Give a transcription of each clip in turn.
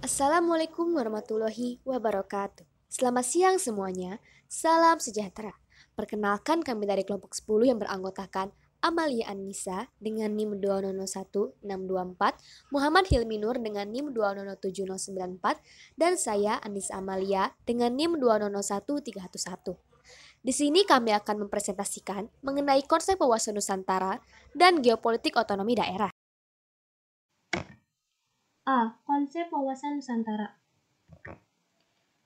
Assalamualaikum warahmatullahi wabarakatuh. Selamat siang semuanya, salam sejahtera. Perkenalkan kami dari kelompok 10 yang beranggotakan Amalia Annisa dengan NIM 2001624, Muhammad Hilmi Nur dengan NIM 2007094, dan saya Annisa Amalia dengan NIM 2001311. Di sini kami akan mempresentasikan mengenai konsep wawasan Nusantara dan geopolitik otonomi daerah. A. Konsep wawasan Nusantara.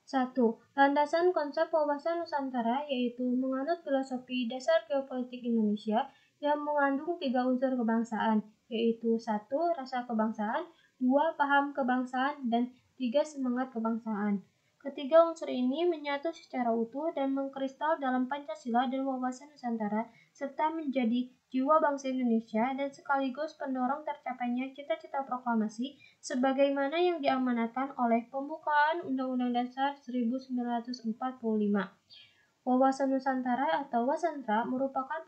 1. Landasan konsep wawasan Nusantara yaitu menganut filosofi dasar geopolitik Indonesia yang mengandung 3 unsur kebangsaan, yaitu 1. Rasa kebangsaan, 2. Paham kebangsaan, dan 3. Semangat kebangsaan. Ketiga unsur ini menyatu secara utuh dan mengkristal dalam Pancasila dan wawasan Nusantara, serta menjadi jiwa bangsa Indonesia dan sekaligus pendorong tercapainya cita-cita proklamasi sebagaimana yang diamanatkan oleh pembukaan Undang-Undang Dasar 1945. Wawasan Nusantara atau Wasantra merupakan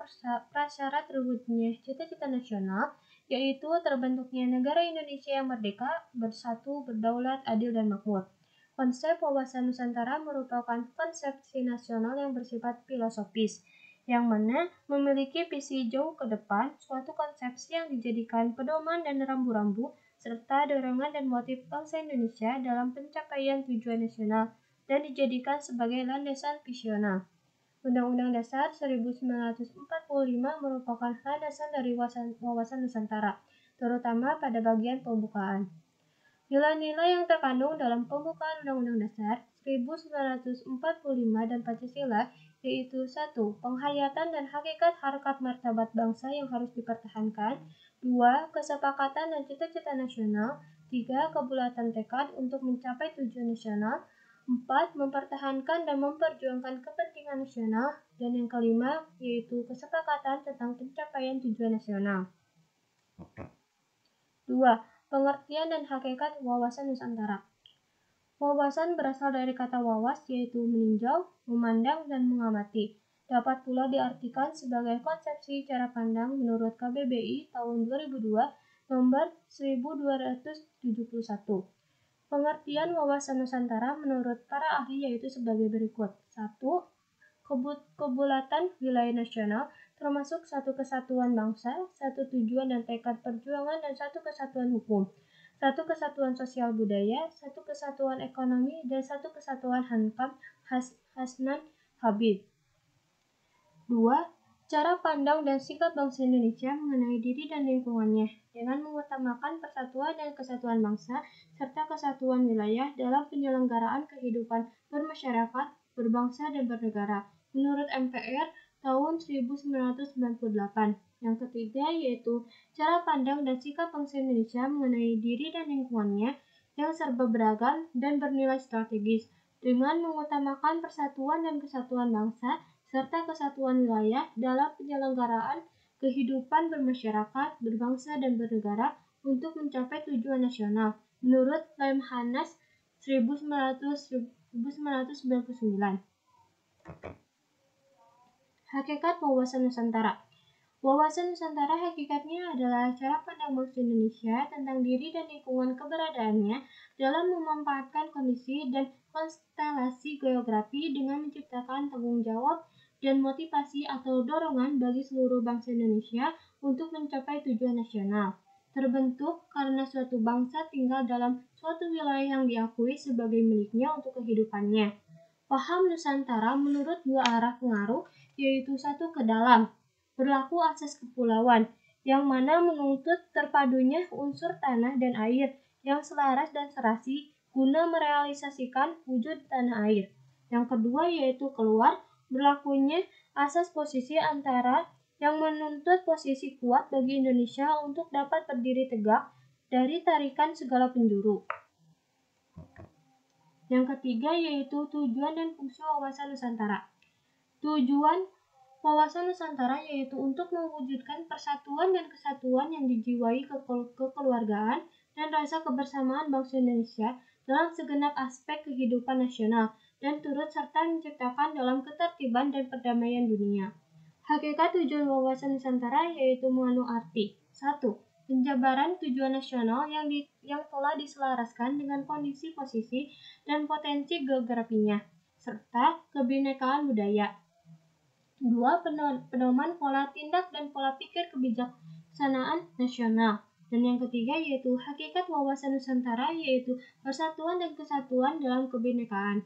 prasyarat terwujudnya cita-cita nasional, yaitu terbentuknya negara Indonesia yang merdeka, bersatu, berdaulat, adil, dan makmur. Konsep wawasan Nusantara merupakan konsepsi nasional yang bersifat filosofis, yang mana memiliki visi jauh ke depan, suatu konsepsi yang dijadikan pedoman dan rambu-rambu, serta dorongan dan motif bangsa Indonesia dalam pencapaian tujuan nasional dan dijadikan sebagai landasan visional. Undang-Undang Dasar 1945 merupakan landasan dari wawasan Nusantara, terutama pada bagian pembukaan. Nilai-nilai yang terkandung dalam pembukaan Undang-Undang Dasar 1945 dan Pancasila yaitu 1. Penghayatan dan hakikat harkat martabat bangsa yang harus dipertahankan, 2. Kesepakatan dan cita-cita nasional, 3. Kebulatan tekad untuk mencapai tujuan nasional, 4. Mempertahankan dan memperjuangkan kepentingan nasional, dan yang kelima yaitu kesepakatan tentang pencapaian tujuan nasional. 2. Pengertian dan hakikat wawasan Nusantara. Wawasan berasal dari kata wawas yaitu meninjau, memandang, dan mengamati. Dapat pula diartikan sebagai konsepsi cara pandang menurut KBBI tahun 2002 nomor 1271. Pengertian wawasan Nusantara menurut para ahli yaitu sebagai berikut. 1. Kebulatan wilayah nasional termasuk satu kesatuan bangsa, satu tujuan dan tekad perjuangan, dan satu kesatuan hukum, satu kesatuan sosial budaya, satu kesatuan ekonomi, dan satu kesatuan hankam Hasnan Habib. 2. Cara pandang dan sikap bangsa Indonesia mengenai diri dan lingkungannya dengan mengutamakan persatuan dan kesatuan bangsa serta kesatuan wilayah dalam penyelenggaraan kehidupan bermasyarakat, berbangsa, dan bernegara menurut MPR tahun 1998. Yang ketiga yaitu cara pandang dan sikap bangsa Indonesia mengenai diri dan lingkungannya yang serba beragam dan bernilai strategis dengan mengutamakan persatuan dan kesatuan bangsa serta kesatuan wilayah dalam penyelenggaraan kehidupan bermasyarakat, berbangsa, dan bernegara untuk mencapai tujuan nasional menurut Lemhanas 1999. Hakikat wawasan Nusantara. Wawasan Nusantara hakikatnya adalah cara pandang bangsa Indonesia tentang diri dan lingkungan keberadaannya dalam memanfaatkan kondisi dan konstelasi geografi dengan menciptakan tanggung jawab dan motivasi atau dorongan bagi seluruh bangsa Indonesia untuk mencapai tujuan nasional. Terbentuk karena suatu bangsa tinggal dalam suatu wilayah yang diakui sebagai miliknya untuk kehidupannya. Paham Nusantara menurut dua arah pengaruh, yaitu satu ke dalam, berlaku asas kepulauan, yang mana menuntut terpadunya unsur tanah dan air yang selaras dan serasi guna merealisasikan wujud tanah air. Yang kedua yaitu keluar, berlakunya asas posisi antara yang menuntut posisi kuat bagi Indonesia untuk dapat berdiri tegak dari tarikan segala penjuru. Yang ketiga yaitu tujuan dan fungsi wawasan Nusantara. Tujuan wawasan Nusantara yaitu untuk mewujudkan persatuan dan kesatuan yang dijiwai kekeluargaan dan rasa kebersamaan bangsa Indonesia dalam segenap aspek kehidupan nasional dan turut serta menciptakan dalam ketertiban dan perdamaian dunia. Hakikat tujuan wawasan Nusantara yaitu mengandung arti 1. penjabaran tujuan nasional yang telah diselaraskan dengan kondisi posisi dan potensi geografinya, serta kebinekaan budaya. 2. Pedoman pola tindak dan pola pikir kebijaksanaan nasional. Dan yang ketiga yaitu hakikat wawasan Nusantara, yaitu persatuan dan kesatuan dalam kebinekaan.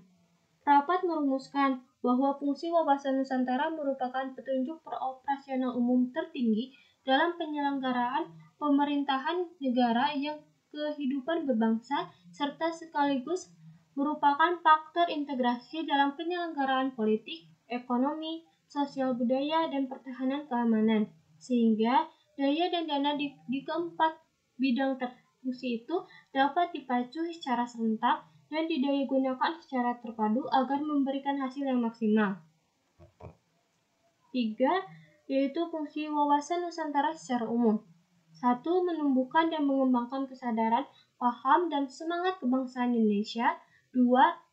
Rapat merumuskan bahwa fungsi wawasan Nusantara merupakan petunjuk peroperasional umum tertinggi dalam penyelenggaraan pemerintahan negara yang kehidupan berbangsa, serta sekaligus merupakan faktor integrasi dalam penyelenggaraan politik, ekonomi, sosial budaya, dan pertahanan keamanan. Sehingga daya dan dana di keempat bidang fungsi itu dapat dipacu secara serentak dan didaya-gunakan secara terpadu agar memberikan hasil yang maksimal. 3. Yaitu fungsi wawasan Nusantara secara umum. 1. Menumbuhkan dan mengembangkan kesadaran, paham, dan semangat kebangsaan Indonesia. 2.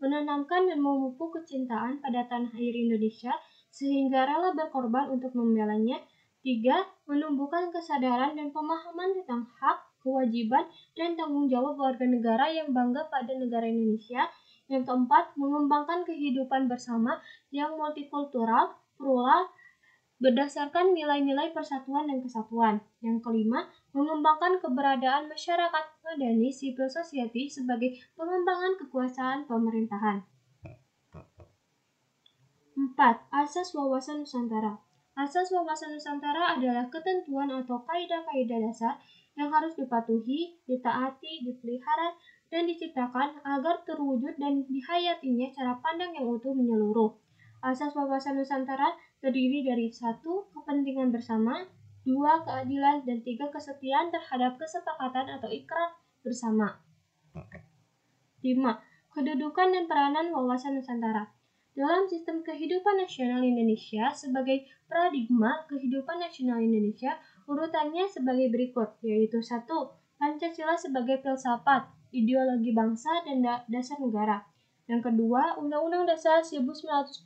Menanamkan dan memupuk kecintaan pada tanah air Indonesia sehingga rela berkorban untuk membelanya. 3. Menumbuhkan kesadaran dan pemahaman tentang hak, kewajiban, dan tanggung jawab warga negara yang bangga pada negara Indonesia. Yang keempat, mengembangkan kehidupan bersama yang multikultural, plural, berdasarkan nilai-nilai persatuan dan kesatuan. Yang kelima, mengembangkan keberadaan masyarakat madani civil society sebagai pengembangan kekuasaan pemerintahan. 4. Asas wawasan Nusantara. Asas wawasan Nusantara adalah ketentuan atau kaidah-kaidah dasar yang harus dipatuhi, ditaati, dipelihara, dan diciptakan agar terwujud dan dihayatinya cara pandang yang utuh menyeluruh. Asas wawasan Nusantara terdiri dari 1. Kepentingan bersama, 2. Keadilan, dan 3. Kesetiaan terhadap kesepakatan atau ikrar bersama. 5. Kedudukan dan peranan wawasan Nusantara. Dalam sistem kehidupan nasional Indonesia sebagai paradigma kehidupan nasional Indonesia, urutannya sebagai berikut, yaitu 1. Pancasila sebagai filsafat, ideologi bangsa, dan dasar negara. Yang kedua, Undang-Undang Dasar 1945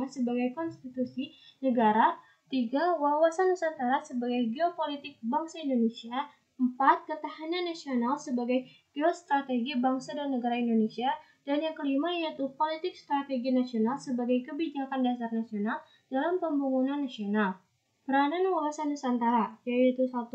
sebagai konstitusi negara. 3. Wawasan Nusantara sebagai geopolitik bangsa Indonesia. 4. Ketahanan nasional sebagai geostrategi bangsa dan negara Indonesia. Dan yang kelima yaitu politik strategi nasional sebagai kebijakan dasar nasional dalam pembangunan nasional. Peranan wawasan Nusantara yaitu 1.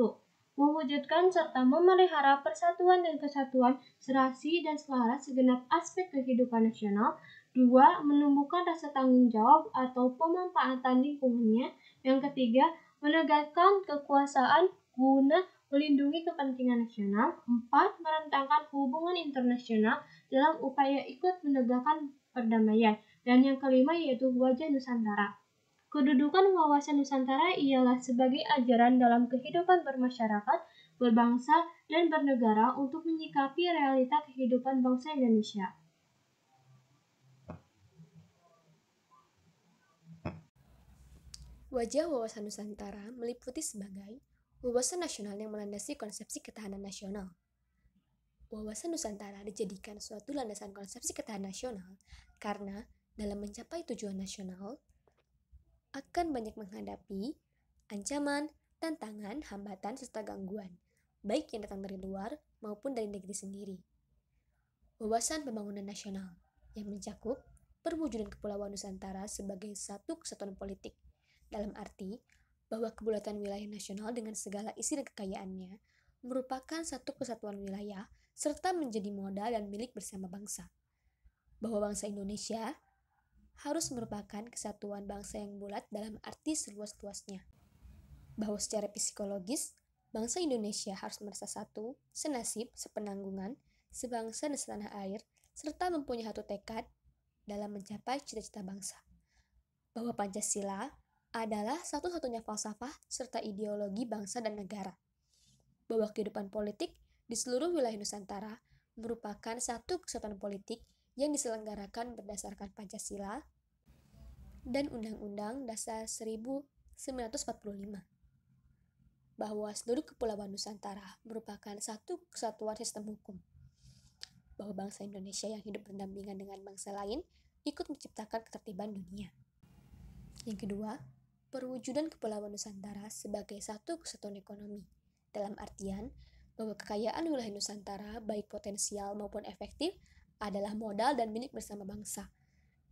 Mewujudkan serta memelihara persatuan dan kesatuan serasi dan selaras segenap aspek kehidupan nasional. 2. Menumbuhkan rasa tanggung jawab atau pemanfaatan lingkungannya. Yang ketiga, menegakkan kekuasaan guna melindungi kepentingan nasional. 4. Merentangkan hubungan internasional dalam upaya ikut menegakkan perdamaian. Dan yang kelima yaitu wajah Nusantara. Kedudukan wawasan Nusantara ialah sebagai ajaran dalam kehidupan bermasyarakat, berbangsa, dan bernegara untuk menyikapi realita kehidupan bangsa Indonesia. Wajah wawasan Nusantara meliputi sebagai wawasan nasional yang melandasi konsepsi ketahanan nasional. Wawasan Nusantara dijadikan suatu landasan konsepsi ketahanan nasional karena dalam mencapai tujuan nasional akan banyak menghadapi ancaman, tantangan, hambatan, serta gangguan, baik yang datang dari luar maupun dari negeri sendiri. Wawasan pembangunan nasional yang mencakup perwujudan Kepulauan Nusantara sebagai satu kesatuan politik, dalam arti bahwa kebulatan wilayah nasional dengan segala isi dan kekayaannya merupakan satu kesatuan wilayah serta menjadi modal dan milik bersama bangsa. Bahwa bangsa Indonesia harus merupakan kesatuan bangsa yang bulat dalam arti seluas-luasnya. Bahwa secara psikologis, bangsa Indonesia harus merasa satu, senasib, sepenanggungan, sebangsa dan setanah air, serta mempunyai satu tekad dalam mencapai cita-cita bangsa. Bahwa Pancasila adalah satu-satunya falsafah serta ideologi bangsa dan negara. Bahwa kehidupan politik di seluruh wilayah Nusantara merupakan satu kesatuan politik yang diselenggarakan berdasarkan Pancasila dan Undang-Undang Dasar 1945. Bahwa seluruh kepulauan Nusantara merupakan satu kesatuan sistem hukum. Bahwa bangsa Indonesia yang hidup berdampingan dengan bangsa lain ikut menciptakan ketertiban dunia. Yang kedua, perwujudan Kepulauan Nusantara sebagai satu kesatuan ekonomi, dalam artian bahwa kekayaan wilayah Nusantara baik potensial maupun efektif adalah modal dan milik bersama bangsa,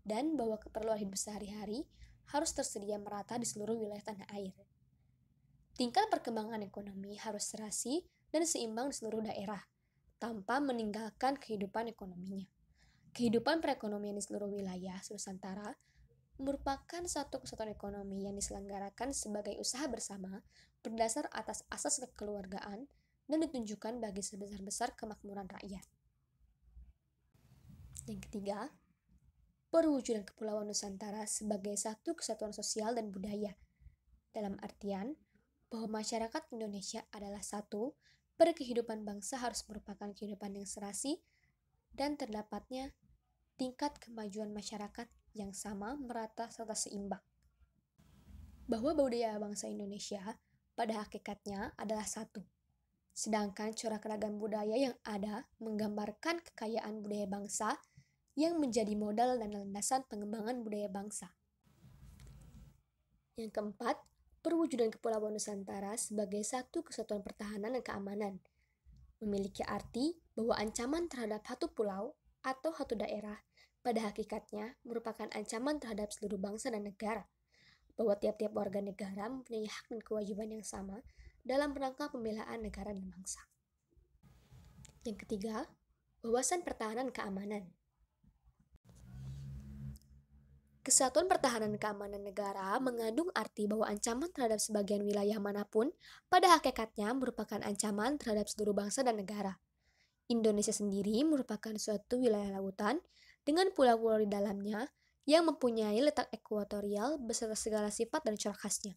dan bahwa keperluan hidup sehari-hari harus tersedia merata di seluruh wilayah tanah air. Tingkat perkembangan ekonomi harus serasi dan seimbang di seluruh daerah, tanpa meninggalkan kehidupan ekonominya. Kehidupan perekonomian di seluruh wilayah Nusantara merupakan satu kesatuan ekonomi yang diselenggarakan sebagai usaha bersama berdasar atas asas kekeluargaan dan ditunjukkan bagi sebesar-besar kemakmuran rakyat. Yang ketiga, perwujudan Kepulauan Nusantara sebagai satu kesatuan sosial dan budaya, dalam artian bahwa masyarakat Indonesia adalah satu, berkehidupan bangsa harus merupakan kehidupan yang serasi dan terdapatnya tingkat kemajuan masyarakat yang sama, merata, serta seimbang. Bahwa budaya bangsa Indonesia pada hakikatnya adalah satu, sedangkan corak ragam budaya yang ada menggambarkan kekayaan budaya bangsa yang menjadi modal dan landasan pengembangan budaya bangsa. Yang keempat, perwujudan Kepulauan Nusantara sebagai satu kesatuan pertahanan dan keamanan memiliki arti bahwa ancaman terhadap satu pulau atau satu daerah pada hakikatnya merupakan ancaman terhadap seluruh bangsa dan negara, bahwa tiap-tiap warga negara mempunyai hak dan kewajiban yang sama dalam rangka pembelaan negara dan bangsa. Yang ketiga, wawasan pertahanan keamanan. Kesatuan pertahanan dan keamanan negara mengandung arti bahwa ancaman terhadap sebagian wilayah manapun pada hakikatnya merupakan ancaman terhadap seluruh bangsa dan negara. Indonesia sendiri merupakan suatu wilayah lautan dengan pulau-pulau di dalamnya yang mempunyai letak ekuatorial beserta segala sifat dan corak khasnya.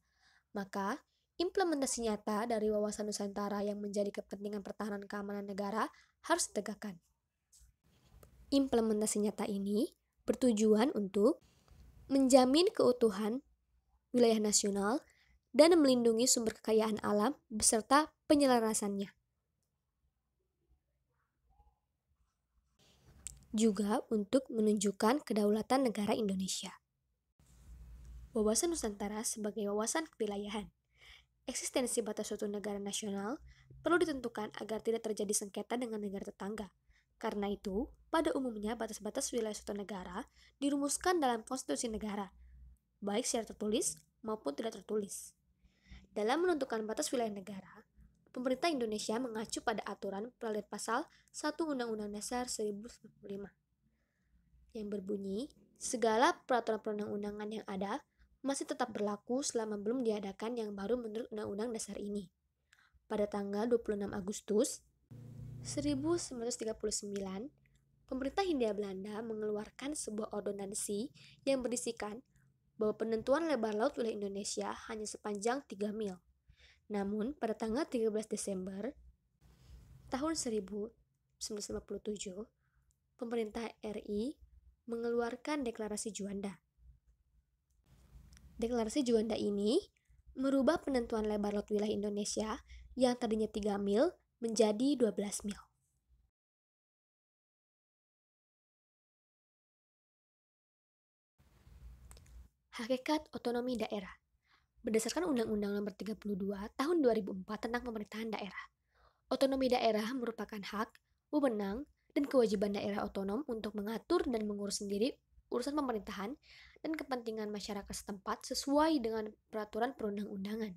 Maka, implementasi nyata dari wawasan Nusantara yang menjadi kepentingan pertahanan keamanan negara harus ditegakkan. Implementasi nyata ini bertujuan untuk menjamin keutuhan wilayah nasional dan melindungi sumber kekayaan alam beserta penyelarasannya. Juga untuk menunjukkan kedaulatan negara Indonesia. Wawasan Nusantara sebagai wawasan kewilayahan. Eksistensi batas suatu negara nasional perlu ditentukan agar tidak terjadi sengketa dengan negara tetangga. Karena itu, pada umumnya batas-batas wilayah suatu negara dirumuskan dalam konstitusi negara, baik secara tertulis maupun tidak tertulis. Dalam menentukan batas wilayah negara, pemerintah Indonesia mengacu pada aturan Peralihan Pasal 1 Undang-Undang Dasar 1945 yang berbunyi, segala peraturan perundang-undangan yang ada masih tetap berlaku selama belum diadakan yang baru menurut Undang-Undang Dasar ini. Pada tanggal 26 Agustus 1939, pemerintah Hindia Belanda mengeluarkan sebuah ordonansi yang berisikan bahwa penentuan lebar laut wilayah Indonesia hanya sepanjang 3 mil. Namun, pada tanggal 13 Desember tahun 1957, pemerintah RI mengeluarkan Deklarasi Juanda. Deklarasi Juanda ini merubah penentuan lebar laut wilayah Indonesia yang tadinya 3 mil menjadi 12 mil. Hakikat otonomi daerah. Berdasarkan Undang-Undang Nomor 32 Tahun 2004 tentang Pemerintahan Daerah, otonomi daerah merupakan hak, wewenang, dan kewajiban daerah otonom untuk mengatur dan mengurus sendiri urusan pemerintahan dan kepentingan masyarakat setempat sesuai dengan peraturan perundang-undangan.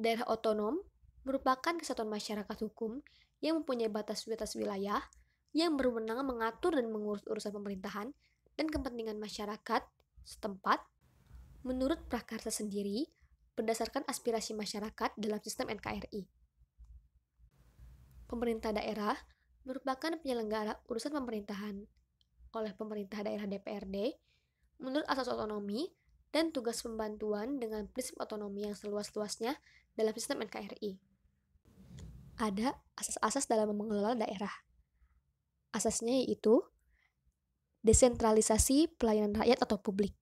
Daerah otonom merupakan kesatuan masyarakat hukum yang mempunyai batas-batas wilayah yang berwenang mengatur dan mengurus urusan pemerintahan dan kepentingan masyarakat setempat menurut prakarsa sendiri berdasarkan aspirasi masyarakat dalam sistem NKRI. Pemerintah daerah merupakan penyelenggara urusan pemerintahan oleh pemerintah daerah DPRD menurut asas otonomi dan tugas pembantuan dengan prinsip otonomi yang seluas-luasnya dalam sistem NKRI. Ada asas-asas dalam mengelola daerah. Asasnya yaitu desentralisasi pelayanan rakyat atau publik.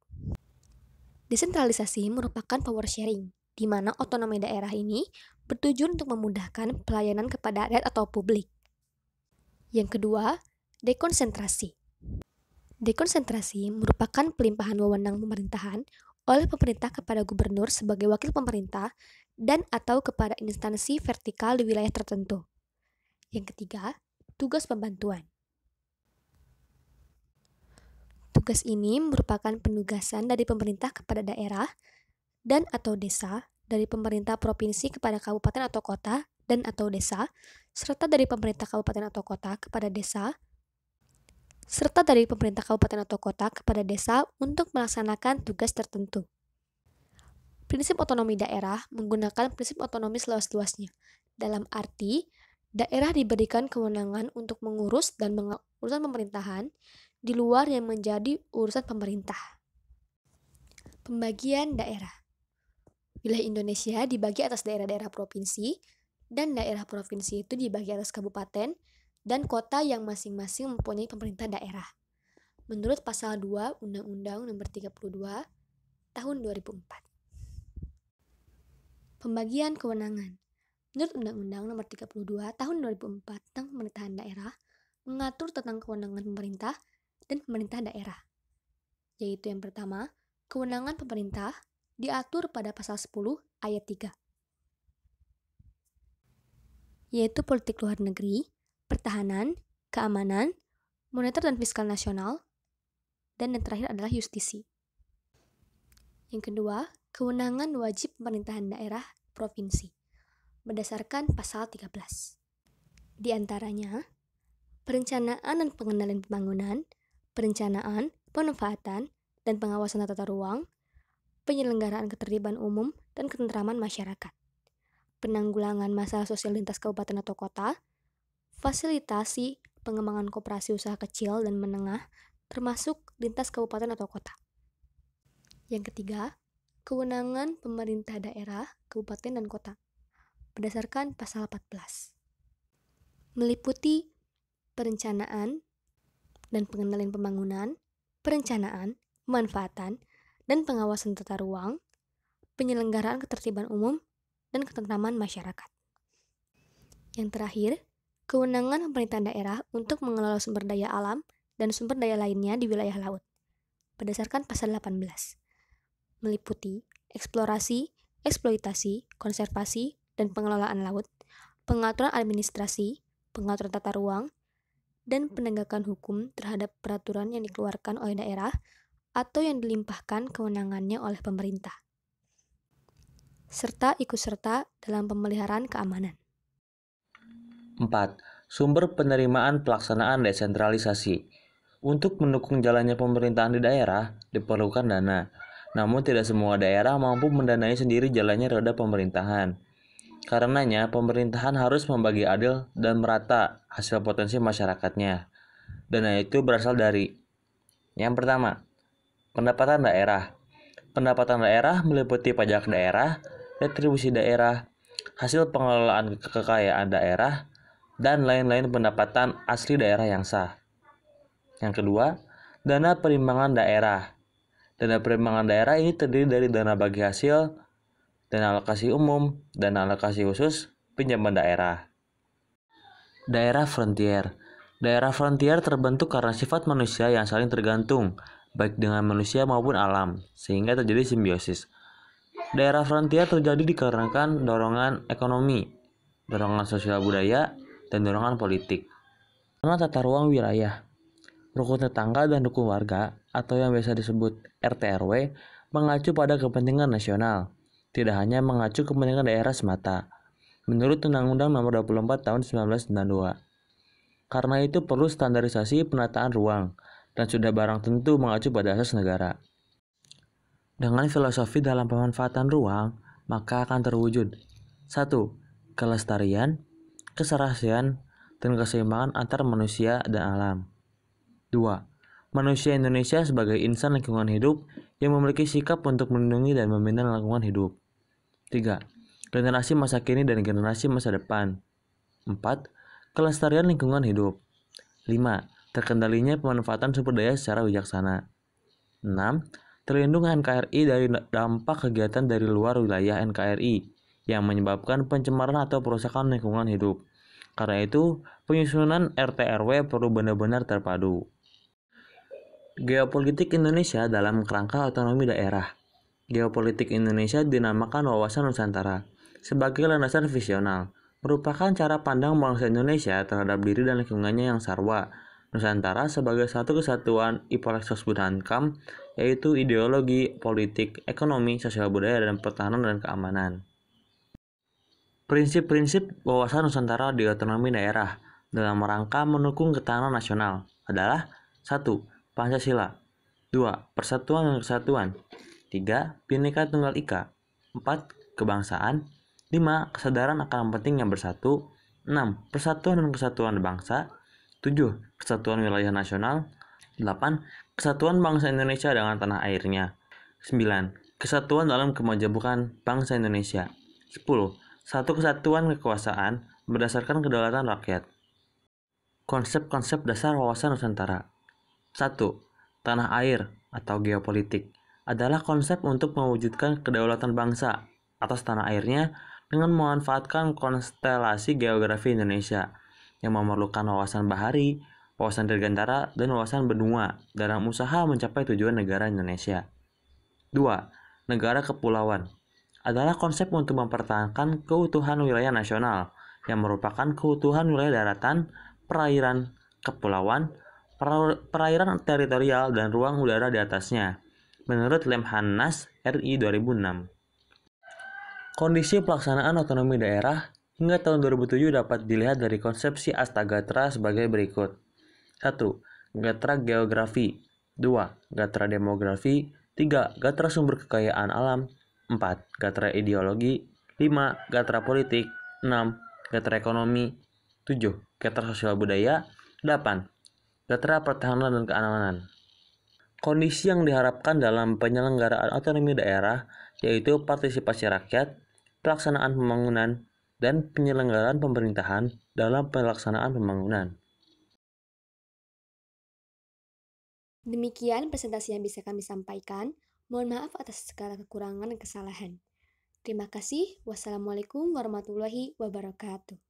Desentralisasi merupakan power sharing, di mana otonomi daerah ini bertujuan untuk memudahkan pelayanan kepada rakyat atau publik. Yang kedua, dekonsentrasi. Dekonsentrasi merupakan pelimpahan wewenang pemerintahan oleh pemerintah kepada gubernur sebagai wakil pemerintah dan atau kepada instansi vertikal di wilayah tertentu. Yang ketiga, tugas pembantuan. Tugas ini merupakan penugasan dari pemerintah kepada daerah dan atau desa, dari pemerintah provinsi kepada kabupaten atau kota dan atau desa, serta dari pemerintah kabupaten atau kota kepada desa, untuk melaksanakan tugas tertentu. Prinsip otonomi daerah menggunakan prinsip otonomi seluas-luasnya, dalam arti daerah diberikan kewenangan untuk mengurus dan urusan pemerintahan di luar yang menjadi urusan pemerintah. Pembagian daerah. Wilayah Indonesia dibagi atas daerah-daerah provinsi, dan daerah provinsi itu dibagi atas kabupaten dan kota yang masing-masing mempunyai pemerintah daerah. Menurut pasal 2 Undang-Undang Nomor 32 Tahun 2004. Pembagian kewenangan. Menurut Undang-Undang Nomor 32 Tahun 2004 tentang pemerintahan daerah, mengatur tentang kewenangan pemerintah dan pemerintah daerah. Yaitu yang pertama, kewenangan pemerintah diatur pada pasal 10 ayat 3. Yaitu politik luar negeri, pertahanan, keamanan, moneter dan fiskal nasional, dan yang terakhir adalah justisi. Yang kedua, kewenangan wajib pemerintahan daerah provinsi berdasarkan pasal 13. Di antaranya, perencanaan dan pengendalian pembangunan, perencanaan, pemanfaatan, dan pengawasan tata ruang, penyelenggaraan ketertiban umum dan ketentraman masyarakat, penanggulangan masalah sosial lintas kabupaten atau kota, fasilitasi pengembangan koperasi usaha kecil dan menengah termasuk lintas kabupaten atau kota. Yang ketiga, kewenangan pemerintah daerah, kabupaten dan kota berdasarkan pasal 14. Meliputi perencanaan dan pengendalian pembangunan, perencanaan, pemanfaatan, dan pengawasan tata ruang, penyelenggaraan ketertiban umum, dan ketentraman masyarakat. Yang terakhir, kewenangan pemerintah daerah untuk mengelola sumber daya alam dan sumber daya lainnya di wilayah laut berdasarkan pasal 18. Meliputi eksplorasi, eksploitasi, konservasi, dan pengelolaan laut, pengaturan administrasi, pengaturan tata ruang, dan penegakan hukum terhadap peraturan yang dikeluarkan oleh daerah atau yang dilimpahkan kewenangannya oleh pemerintah, serta ikut serta dalam pemeliharaan keamanan. 4. Sumber penerimaan pelaksanaan desentralisasi. Untuk mendukung jalannya pemerintahan di daerah, diperlukan dana. Namun tidak semua daerah mampu mendanai sendiri jalannya roda pemerintahan. Karenanya, pemerintahan harus membagi adil dan merata hasil potensi masyarakatnya. Dana itu berasal dari: yang pertama, pendapatan daerah. Pendapatan daerah meliputi pajak daerah, retribusi daerah, hasil pengelolaan kekayaan daerah, dan lain-lain pendapatan asli daerah yang sah. Yang kedua, dana perimbangan daerah. Dana perimbangan daerah ini terdiri dari dana bagi hasil, dana alokasi umum, dana alokasi khusus, pinjaman daerah. Daerah frontier. Daerah frontier terbentuk karena sifat manusia yang saling tergantung, baik dengan manusia maupun alam, sehingga terjadi simbiosis. Daerah frontier terjadi dikarenakan dorongan ekonomi, dorongan sosial budaya, dan dorongan politik. Karena tata ruang wilayah, rukun tetangga dan rukun warga, atau yang biasa disebut RT/RW, mengacu pada kepentingan nasional, tidak hanya mengacu kepentingan daerah semata, menurut Undang-Undang Nomor 24 Tahun 1992. Karena itu perlu standarisasi penataan ruang, dan sudah barang tentu mengacu pada asas negara. Dengan filosofi dalam pemanfaatan ruang, maka akan terwujud 1. Kelestarian, keserasian, dan keseimbangan antar manusia dan alam. 2. Manusia Indonesia sebagai insan lingkungan hidup yang memiliki sikap untuk melindungi dan membina lingkungan hidup. 3. Generasi masa kini dan generasi masa depan. 4. Kelestarian lingkungan hidup. 5. Terkendalinya pemanfaatan sumber daya secara bijaksana. 6. Terlindung NKRI dari dampak kegiatan dari luar wilayah NKRI yang menyebabkan pencemaran atau perusakan lingkungan hidup. Karena itu, penyusunan RT/RW perlu benar-benar terpadu. Geopolitik Indonesia dalam kerangka otonomi daerah. Geopolitik Indonesia dinamakan wawasan Nusantara sebagai landasan visional, merupakan cara pandang bangsa Indonesia terhadap diri dan lingkungannya yang sarwa. Nusantara sebagai satu kesatuan Ipolexos Budankam, yaitu ideologi, politik, ekonomi, sosial budaya, dan pertahanan dan keamanan. Prinsip-prinsip wawasan Nusantara di otonomi daerah dalam rangka mendukung ketahanan nasional adalah 1. Pancasila, 2. Persatuan dan Kesatuan, 3. Bhinneka Tunggal Ika, 4. Kebangsaan, 5. Kesadaran akan pentingnya bersatu, 6. Persatuan dan Kesatuan Bangsa, 7. Persatuan Wilayah Nasional, 8. Kesatuan Bangsa Indonesia dengan tanah airnya, 9. Kesatuan dalam kemajemukan bangsa Indonesia, 10. Satu kesatuan kekuasaan berdasarkan kedaulatan rakyat. Konsep-konsep dasar wawasan Nusantara. 1. Tanah air atau geopolitik adalah konsep untuk mewujudkan kedaulatan bangsa atas tanah airnya dengan memanfaatkan konstelasi geografi Indonesia yang memerlukan wawasan bahari, wawasan dirgantara, dan wawasan benua dalam usaha mencapai tujuan negara Indonesia. 2. Negara kepulauan adalah konsep untuk mempertahankan keutuhan wilayah nasional yang merupakan keutuhan wilayah daratan, perairan, kepulauan, perairan teritorial, dan ruang udara di atasnya, menurut Lemhanas RI 2006. Kondisi pelaksanaan otonomi daerah hingga tahun 2007 dapat dilihat dari konsepsi Astagatra sebagai berikut. 1. Gatra geografi, 2. Gatra demografi, 3. Gatra sumber kekayaan alam, 4. Gatra ideologi, 5. Gatra politik, 6. Gatra ekonomi, 7. Gatra sosial budaya, 8. Gatra pertahanan dan keamanan. Kondisi yang diharapkan dalam penyelenggaraan otonomi daerah yaitu partisipasi rakyat, pelaksanaan pembangunan, dan penyelenggaraan pemerintahan dalam pelaksanaan pembangunan. Demikian presentasi yang bisa kami sampaikan. Mohon maaf atas segala kekurangan dan kesalahan. Terima kasih. Wassalamualaikum warahmatullahi wabarakatuh.